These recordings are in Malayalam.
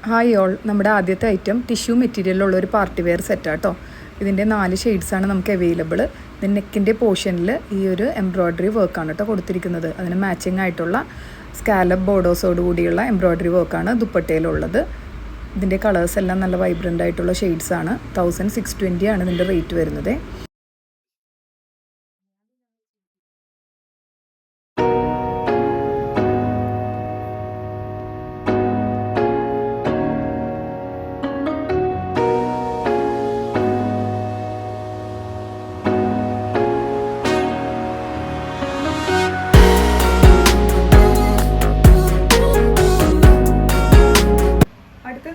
ഹായ് ഓൾ, നമ്മുടെ ആദ്യത്തെ ഐറ്റം ടിഷ്യൂ മെറ്റീരിയലുള്ള ഒരു പാർട്ടി വെയർ സെറ്റാട്ടോ. ഇതിൻ്റെ 4 ഷെയ്ഡ്സാണ് നമുക്ക് അവൈലബിൾ. ഇതിൻ്റെ നെക്കിൻ്റെ പോർഷനിൽ ഈ ഒരു എംബ്രോയ്ഡറി വർക്കാണ് കേട്ടോ കൊടുത്തിരിക്കുന്നത്. അതിന് മാച്ചിങ് ആയിട്ടുള്ള സ്കാലപ്പ് ബോർഡേഴ്സോട് കൂടിയുള്ള എംബ്രോയ്ഡറി വർക്കാണ് ദുപ്പട്ടയിലുള്ളത്. ഇതിൻ്റെ കളേഴ്സ് എല്ലാം നല്ല വൈബ്രൻ്റ് ആയിട്ടുള്ള ഷെയ്ഡ്സാണ്. 1620 ആണ് ഇതിൻ്റെ റേറ്റ് വരുന്നത്.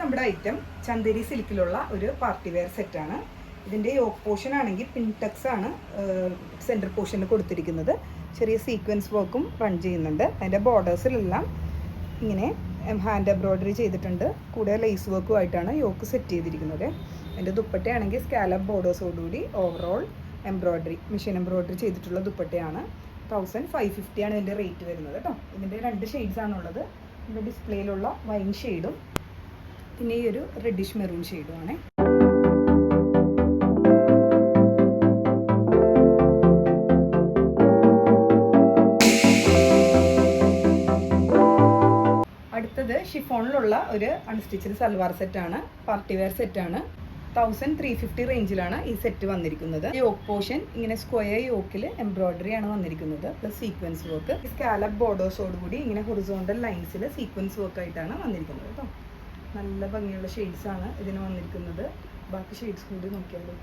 നമ്മുടെ ഐറ്റം ചന്ദേരി സിൽക്കിലുള്ള ഒരു പാർട്ടി വെയർ സെറ്റാണ്. ഇതിൻ്റെ യോക്ക് പോർഷൻ ആണെങ്കിൽ പിൻടെക്സ് ആണ് സെൻറ്റർ പോർഷനിൽ കൊടുത്തിരിക്കുന്നത്. ചെറിയ സീക്വൻസ് വർക്കും റൺ ചെയ്യുന്നുണ്ട്. അതിൻ്റെ ബോർഡേഴ്സിലെല്ലാം ഇങ്ങനെ ഹാൻഡ് എംബ്രോയ്ഡറി ചെയ്തിട്ടുണ്ട്. കൂടെ ലേസ് വർക്കുമായിട്ടാണ് യോക്ക് സെറ്റ് ചെയ്തിരിക്കുന്നത്. അതിൻ്റെ ദുപ്പട്ടയാണെങ്കിൽ സ്കാലപ്പ് ബോർഡേഴ്സോടുകൂടി ഓവറോൾ എംബ്രോയ്ഡറി മെഷീൻ എംബ്രോയ്ഡറി ചെയ്തിട്ടുള്ള ദുപ്പട്ടയാണ്. 1550 ആണ് ഇതിൻ്റെ റേറ്റ് വരുന്നത് കേട്ടോ. ഇതിൻ്റെ 2 ഷെയ്ഡ്സാണുള്ളത്. ഇതിൻ്റെ ഡിസ്പ്ലേയിലുള്ള വൈൻ ഷെയ്ഡും പിന്നെ ഈ ഒരു റെഡിഷ് മെറൂൺ ഷെയ്ഡുമാണ്. അടുത്തത് ഷിഫോണിലുള്ള ഒരു അൺസ്റ്റിച്ചഡ് സൽവാർ സെറ്റാണ്. പാർട്ടി വെയർ സെറ്റാണ്. 1350 റേഞ്ചിലാണ് ഈ സെറ്റ് വന്നിരിക്കുന്നത്. യോക്ക് പോർഷൻ ഇങ്ങനെ സ്ക്വയർ യോക്കിൽ എംബ്രോയ്ഡറി ആണ് വന്നിരിക്കുന്നത്. Plus sequence work. സ്കാലപ്പ് ബോർഡേഴ്സോടുകൂടി ഇങ്ങനെ ഹൊറിസോണ്ടൽ ലൈൻസിൽ സീക്വൻസ് വർക്ക് ആയിട്ടാണ് വന്നിരിക്കുന്നത് കേട്ടോ. നല്ല ഭംഗിയുള്ള ഷെയ്ഡ്സാണ് ഇതിന് വന്നിരിക്കുന്നത്. ബാക്കി ഷെയ്ഡ്സ് കൂടി നോക്കിയാലോ.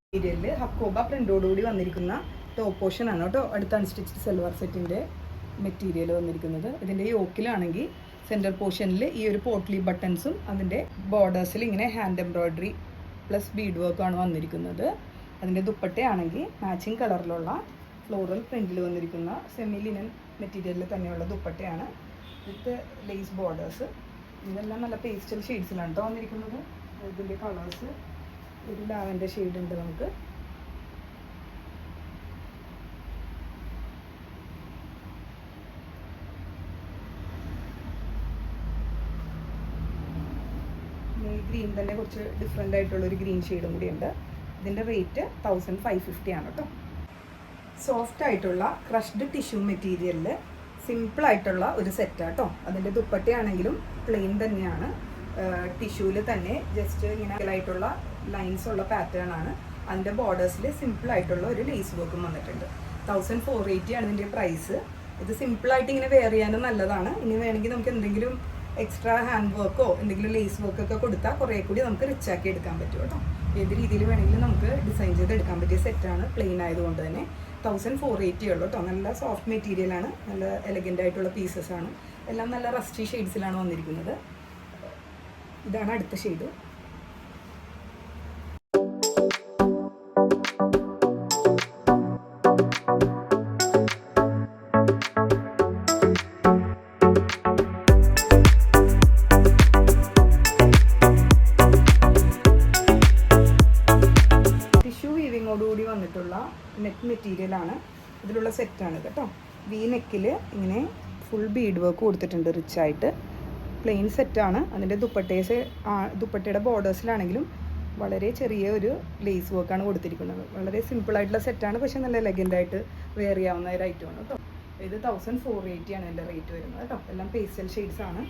മെറ്റീരിയലിൽ ഹക്കോബ പ്രിൻ്റോടുകൂടി വന്നിരിക്കുന്ന ടോപ്പ് പോർഷൻ ആണ് കേട്ടോ. അടുത്ത അൺസ്റ്റിച്ച്ഡ് സൽവാർ സെറ്റിൻ്റെ മെറ്റീരിയൽ വന്നിരിക്കുന്നത്. ഇതിൻ്റെ യോക്കിലാണെങ്കിൽ സെൻറ്റർ പോർഷനിൽ ഈ ഒരു പോട്ട്ലി ബട്ടൺസും അതിൻ്റെ ബോർഡേഴ്സിൽ ഇങ്ങനെ ഹാൻഡ് എംബ്രോയ്ഡറി പ്ലസ് ബീഡ് വർക്കാണ് വന്നിരിക്കുന്നത്. അതിൻ്റെ ദുപ്പട്ടയാണെങ്കിൽ മാച്ചിങ് കളറിലുള്ള ഫ്ലോറൽ പ്രിൻറ്റിൽ വന്നിരിക്കുന്ന സെമി ലിനൻ മെറ്റീരിയലിൽ തന്നെയുള്ള ദുപ്പട്ടയാണ് വിത്ത് ലേസ് ബോർഡേഴ്സ്. ഇതെല്ലാം നല്ല പേസ്റ്റൽ ഷെയ്ഡ്സിലാണ് കേട്ടോ വന്നിരിക്കുന്നത്. ഇതിൻ്റെ കളേഴ്സ് ഒരു ലാവൻഡർ ഷെയ്ഡ് ഉണ്ട് നമുക്ക്. ഗ്രീൻ തന്നെ കുറച്ച് ഡിഫറെൻ്റ് ആയിട്ടുള്ളൊരു ഗ്രീൻ ഷെയ്ഡും കൂടി ഉണ്ട്. ഇതിൻ്റെ റേറ്റ് 1550 ആണ് കേട്ടോ. സോഫ്റ്റ് ആയിട്ടുള്ള ക്രഷ്ഡ് ടിഷ്യൂ മെറ്റീരിയലിൽ സിമ്പിളായിട്ടുള്ള ഒരു സെറ്റാട്ടോ. അതിൻ്റെ ദുപ്പട്ടയാണെങ്കിലും പ്ലെയിൻ തന്നെയാണ്. ടിഷ്യൂവിൽ തന്നെ ജസ്റ്റ് ഇങ്ങനെ ആയിട്ടുള്ള ലൈൻസ് ഉള്ള പാറ്റേൺ ആണ്. അതിൻ്റെ ബോർഡേഴ്സിൽ സിമ്പിളായിട്ടുള്ള ഒരു ലേസ് വർക്കും വന്നിട്ടുണ്ട്. 1480 ആണ് ഇതിൻ്റെ പ്രൈസ്. ഇത് സിമ്പിളായിട്ട് ഇങ്ങനെ വെയർ ചെയ്യാനും നല്ലതാണ്. ഇനി വേണമെങ്കിൽ നമുക്ക് എന്തെങ്കിലും എക്സ്ട്രാ ഹാൻഡ് വർക്കോ എന്തെങ്കിലും ലേസ് വർക്കൊക്കെ കൊടുത്താൽ കുറേ കൂടി നമുക്ക് റിച്ച് ആക്കി എടുക്കാൻ പറ്റും കേട്ടോ. ഏത് രീതിയിൽ വേണമെങ്കിലും നമുക്ക് ഡിസൈൻ ചെയ്ത് എടുക്കാൻ പറ്റിയ സെറ്റാണ്. പ്ലെയിൻ ആയതുകൊണ്ട് തന്നെ 1480 ഉള്ളൂ കേട്ടോ. നല്ല സോഫ്റ്റ് മെറ്റീരിയലാണ്. നല്ല എലഗൻ്റ് ആയിട്ടുള്ള പീസസ് ആണ്. എല്ലാം നല്ല റസ്റ്റി ഷെയ്ഡ്സിലാണ് വന്നിരിക്കുന്നത്. ഇതാണ് അടുത്ത ഷെയ്ഡ്. ോടുകൂടി വന്നിട്ടുള്ള നെക്ക് മെറ്റീരിയലാണ്. ഇതിലുള്ള സെറ്റാണ് കേട്ടോ. വി നെക്കിൽ ഇങ്ങനെ ഫുൾ ബീഡ് വർക്ക് കൊടുത്തിട്ടുണ്ട് റിച്ചായിട്ട്. പ്ലെയിൻ സെറ്റാണ്. അതിൻ്റെ ദുപ്പട്ടയുടെ ബോർഡേഴ്സിലാണെങ്കിലും വളരെ ചെറിയ ഒരു ലേസ് വർക്കാണ് കൊടുത്തിരിക്കുന്നത്. വളരെ സിമ്പിളായിട്ടുള്ള സെറ്റാണ്. പക്ഷേ നല്ല എലഗൻ്റായിട്ട് വെയർ ചെയ്യാവുന്ന ഒരു ഐറ്റമാണ് കേട്ടോ. ഇത് 1480 ആണ് ഇതിൻ്റെ റേറ്റ് വരുന്നത് കേട്ടോ. എല്ലാം പേസ്റ്റൽ ഷെയ്ഡ്സ് ആണ്.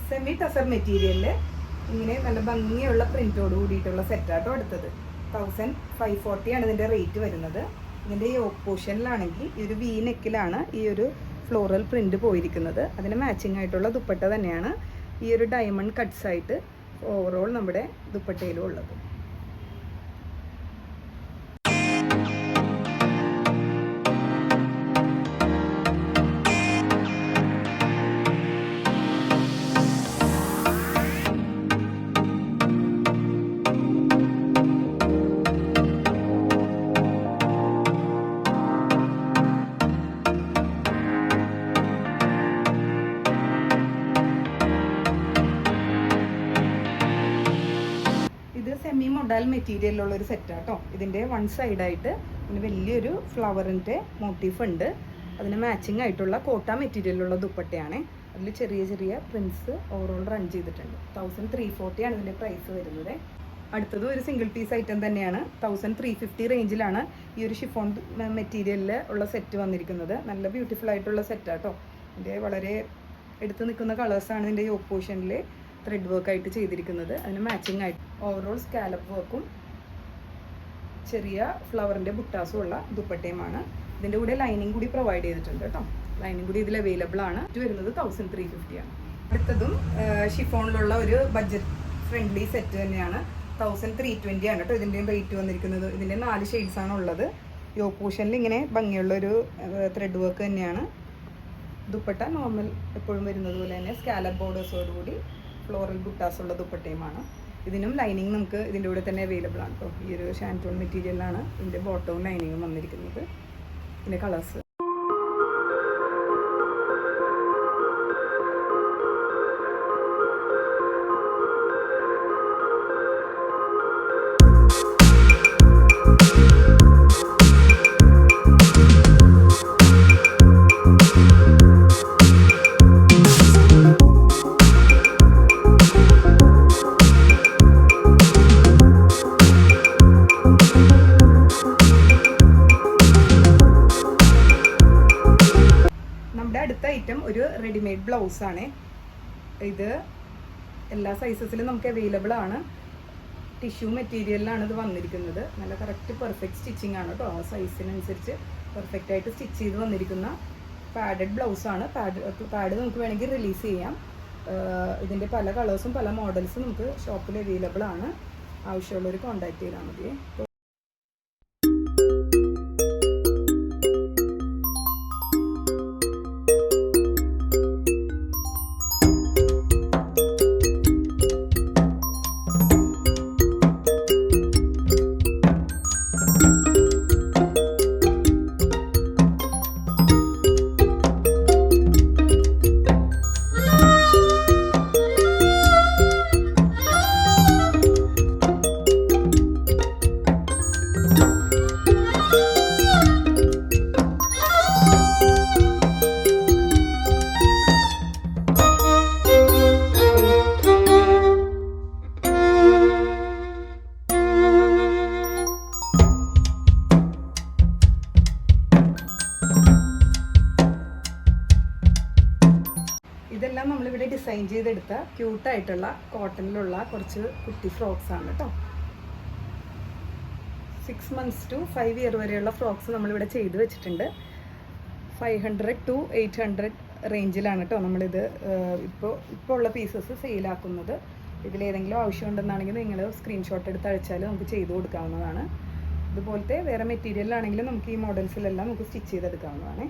സെമി ടസർ മെറ്റീരിയലിൽ ഇങ്ങനെ നല്ല ഭംഗിയുള്ള പ്രിൻറ്റോട് കൂടിയിട്ടുള്ള സെറ്റാട്ടോ. അടുത്തത് 1540 ആണ് ഇതിൻ്റെ റേറ്റ് വരുന്നത്. ഇതിൻ്റെ യോക്ക് പോർഷനിലാണെങ്കിൽ ഈ ഒരു വി നെക്കിലാണ് ഈ ഒരു ഫ്ലോറൽ പ്രിൻറ്റ് പോയിരിക്കുന്നത്. അതിന് മാച്ചിങ് ആയിട്ടുള്ള ദുപ്പട്ട തന്നെയാണ് ഈ ഒരു ഡയമണ്ട് കട്ട്സ് ആയിട്ട് ഓവറോൾ നമ്മുടെ ദുപ്പട്ടയിലും ഉള്ളത്. മോഡൽ മെറ്റീരിയലുള്ള ഒരു സെറ്റാണ് കേട്ടോ. ഇതിൻ്റെ വൺ സൈഡായിട്ട് ഇതിന് വലിയൊരു ഫ്ലവറിൻ്റെ മോട്ടീഫ് ഉണ്ട്. അതിന് മാച്ചിങ് ആയിട്ടുള്ള കോട്ട മെറ്റീരിയലുള്ള ദുപ്പട്ടയാണ്. അതിൽ ചെറിയ ചെറിയ പ്രിൻസ് ഓവറോൾ റൺ ചെയ്തിട്ടുണ്ട്. 1340 ആണ് ഇതിൻ്റെ പ്രൈസ് വരുന്നത്. അടുത്തത് ഒരു സിംഗിൾ പീസ് ഐറ്റം തന്നെയാണ്. 1350 റേഞ്ചിലാണ് ഈ ഒരു ഷിഫോൺ മെറ്റീരിയലിൽ ഉള്ള സെറ്റ് വന്നിരിക്കുന്നത്. നല്ല ബ്യൂട്ടിഫുൾ ആയിട്ടുള്ള സെറ്റാണ് കേട്ടോ. ഇതിൻ്റെ വളരെ എടുത്ത് നിൽക്കുന്ന കളേഴ്സാണ് ഇതിൻ്റെ യോക്ക് പോർഷനിൽ ത്രെഡ് വർക്ക് ആയിട്ട് ചെയ്തിരിക്കുന്നത്. അതിന് മാച്ചിങ് ആയിട്ട് ഓവറോൾ സ്കാലപ്പ് വർക്കും ചെറിയ ഫ്ലവറിൻ്റെ ബുട്ടാസും ഉള്ള ദുപ്പട്ടയുമാണ്. ഇതിൻ്റെ കൂടെ ലൈനിങ് കൂടി പ്രൊവൈഡ് ചെയ്തിട്ടുണ്ട് കേട്ടോ. ലൈനിങ് കൂടി ഇതിൽ അവൈലബിൾ ആണ്. ഇത് വരുന്നത് 1350 ആണ്. അടുത്തതും ഷിഫോണിലുള്ള ഒരു ബഡ്ജറ്റ് ഫ്രണ്ട്ലി സെറ്റ് തന്നെയാണ്. 1320 ആണ് കേട്ടോ ഇതിൻ്റെയും റേറ്റ് വന്നിരിക്കുന്നത്. ഇതിൻ്റെ 4 ഷെയ്ഡ്സ് ആണ് ഉള്ളത്. യോക്ക് പോർഷനിൽ ഇങ്ങനെ ഭംഗിയുള്ളൊരു ത്രെഡ് വർക്ക് തന്നെയാണ്. ദുപ്പട്ട നോർമൽ എപ്പോഴും വരുന്നത് പോലെ തന്നെ സ്കാലപ്പ് ബോർഡേഴ്സോടുകൂടി ഫ്ലോറൽ ബുട്ടാസ് ഉള്ള ദുപ്പട്ടയുമാണ്. ഇതിനും ലൈനിങ് നമുക്ക് ഇതിൻ്റെ കൂടെ തന്നെ അവൈലബിൾ ആണ് കേട്ടോ. ഈ ഒരു ഷാൻറ്റോൺ മെറ്റീരിയലാണ് ഇതിൻ്റെ ബോട്ടവും ലൈനിങ്ങും വന്നിരിക്കുന്നത്. ഇതിൻ്റെ കളേഴ്സ് അടുത്ത ഐറ്റം ഒരു റെഡിമെയ്ഡ് ബ്ലൗസാണ്. ഇത് എല്ലാ സൈസസിലും നമുക്ക് അവൈലബിൾ ആണ്. ടിഷ്യൂ മെറ്റീരിയലിലാണ് ഇത് വന്നിരിക്കുന്നത്. നല്ല കറക്റ്റ് പെർഫെക്റ്റ് സ്റ്റിച്ചിങ് ആണ് കേട്ടോ. സൈസിനനുസരിച്ച് പെർഫെക്റ്റ് ആയിട്ട് സ്റ്റിച്ച് ചെയ്ത് വന്നിരിക്കുന്ന പാഡഡ് ബ്ലൗസാണ്. പാഡ് നമുക്ക് വേണമെങ്കിൽ റിലീസ് ചെയ്യാം. ഇതിൻ്റെ പല കളേഴ്സും പല മോഡൽസും നമുക്ക് ഷോപ്പിൽ അവൈലബിൾ ആണ്. ആവശ്യമുള്ളവർ കോൺടാക്ട് ചെയ്താൽ മതി. ഇതെല്ലാം നമ്മളിവിടെ ഡിസൈൻ ചെയ്തെടുത്ത ക്യൂട്ടായിട്ടുള്ള കോട്ടണിലുള്ള കുറച്ച് കുട്ടി ഫ്രോക്സ് ആണ് കേട്ടോ. 6 months to 5 year വരെയുള്ള ഫ്രോക്സ് നമ്മളിവിടെ ചെയ്ത് വെച്ചിട്ടുണ്ട്. 500 to 800 റേഞ്ചിലാണ് കേട്ടോ നമ്മളിത് ഇപ്പോൾ ഉള്ള പീസസ് സെയിലാക്കുന്നത്. ഇതിലേതെങ്കിലും ആവശ്യമുണ്ടെന്നാണെങ്കിൽ നിങ്ങൾ സ്ക്രീൻഷോട്ട് എടുത്ത് അയച്ചാൽ നമുക്ക് ചെയ്ത് കൊടുക്കാവുന്നതാണ്. ഇതുപോലത്തെ വേറെ മെറ്റീരിയലാണെങ്കിലും നമുക്ക് ഈ മോഡൽസിലെല്ലാം നമുക്ക് സ്റ്റിച്ച് ചെയ്തെടുക്കാവുന്നതാണ്.